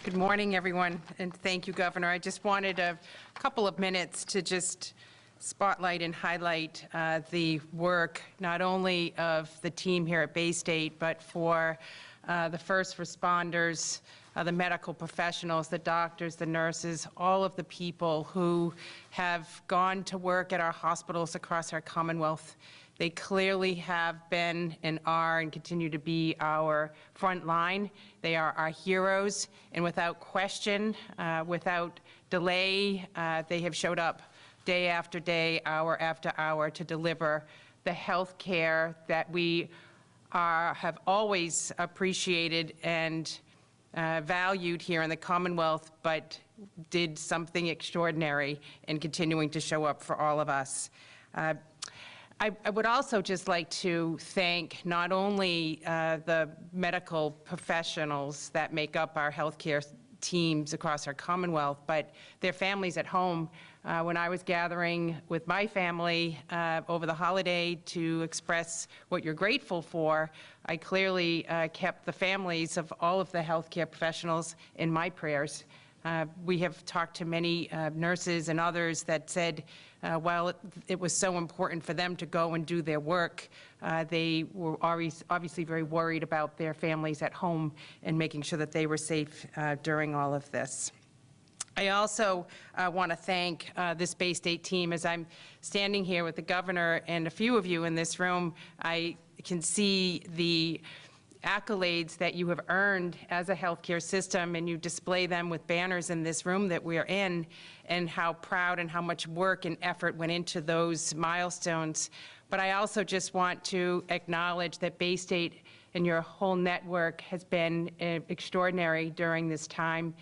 Good morning, everyone, and thank you, Governor. I just wanted a couple of minutes to just spotlight and highlight the work not only of the team here at Bay State, but for the first responders, the medical professionals, the doctors, the nurses, all of the people who have gone to work at our hospitals across our Commonwealth. They clearly have been and are and continue to be our front line. They are our heroes, and without question, without delay, they have showed up day after day, hour after hour to deliver the health care that we have always appreciated and valued here in the Commonwealth, but did something extraordinary in continuing to show up for all of us. I would also just like to thank not only the medical professionals that make up our healthcare teams across our Commonwealth, but their families at home. When I was gathering with my family over the holiday to express what you're grateful for, I clearly kept the families of all of the healthcare professionals in my prayers. We have talked to many nurses and others that said while it was so important for them to go and do their work, they were obviously very worried about their families at home and making sure that they were safe during all of this. I also want to thank this Bay State team. As I'm standing here with the governor and a few of you in this room, I can see the accolades that you have earned as a healthcare system, and you display them with banners in this room that we are in, and how proud and how much work and effort went into those milestones. But I also just want to acknowledge that Bay State and your whole network has been extraordinary during this time.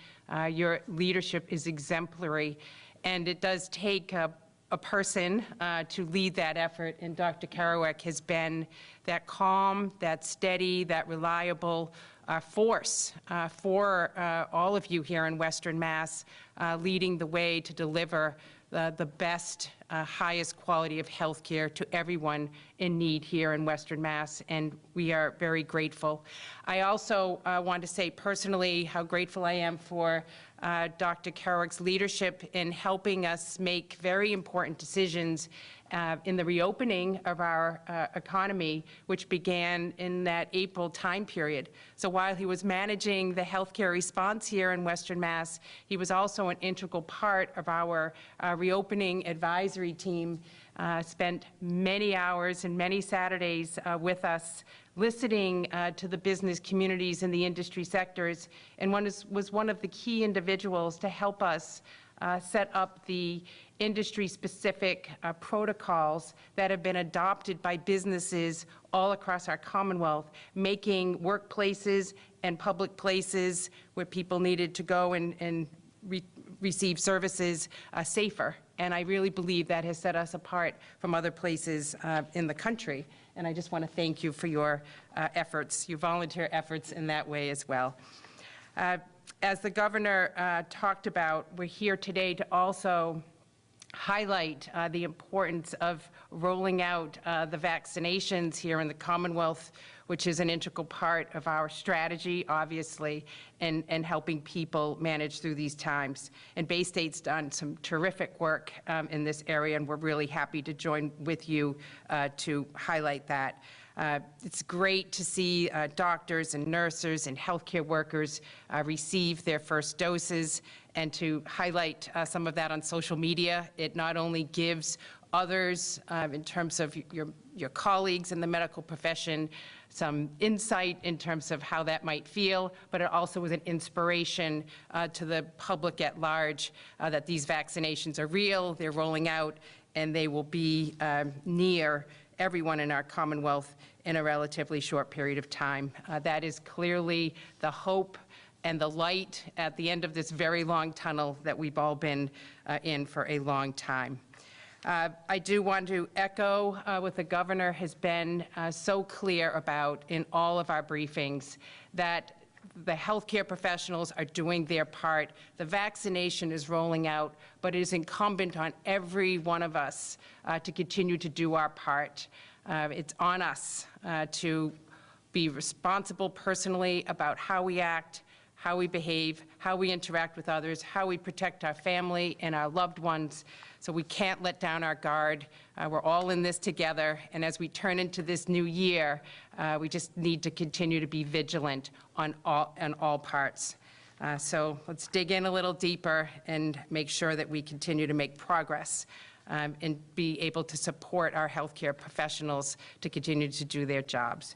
Your leadership is exemplary, and it does take a person to lead that effort, and Dr. Kerouac has been that calm, that steady, that reliable force for all of you here in Western Mass, leading the way to deliver the best, highest quality of health care to everyone in need here in Western Mass, and we are very grateful. I also want to say personally how grateful I am for Dr. Kerouac's leadership in helping us make very important decisions in the reopening of our economy, which began in that April time period. So while he was managing the healthcare response here in Western Mass, he was also an integral part of our reopening advisory team, spent many hours and many Saturdays with us, listening to the business communities and the industry sectors, and was one of the key individuals to help us set up the industry-specific protocols that have been adopted by businesses all across our Commonwealth, making workplaces and public places where people needed to go and receive services safer. And I really believe that has set us apart from other places in the country. And I just want to thank you for your efforts, your volunteer efforts in that way as well. As the governor talked about, we're here today to also highlight the importance of rolling out the vaccinations here in the Commonwealth, which is an integral part of our strategy, obviously, and helping people manage through these times. And Bay State's done some terrific work in this area, and we're really happy to join with you to highlight that. It's great to see doctors and nurses and healthcare workers receive their first doses, and to highlight some of that on social media. It not only gives others, in terms of your colleagues in the medical profession, some insight in terms of how that might feel, but it also is an inspiration to the public at large that these vaccinations are real, they're rolling out, and they will be near everyone in our Commonwealth in a relatively short period of time. That is clearly the hope and the light at the end of this very long tunnel that we've all been in for a long time. I do want to echo what the governor has been so clear about in all of our briefings, that the healthcare professionals are doing their part. The vaccination is rolling out, but it is incumbent on every one of us to continue to do our part. It's on us to be responsible personally about how we act, how we behave, how we interact with others, how we protect our family and our loved ones. So we can't let down our guard. We're all in this together, and as we turn into this new year, we just need to continue to be vigilant on all parts. So let's dig in a little deeper and make sure that we continue to make progress and be able to support our healthcare professionals to continue to do their jobs.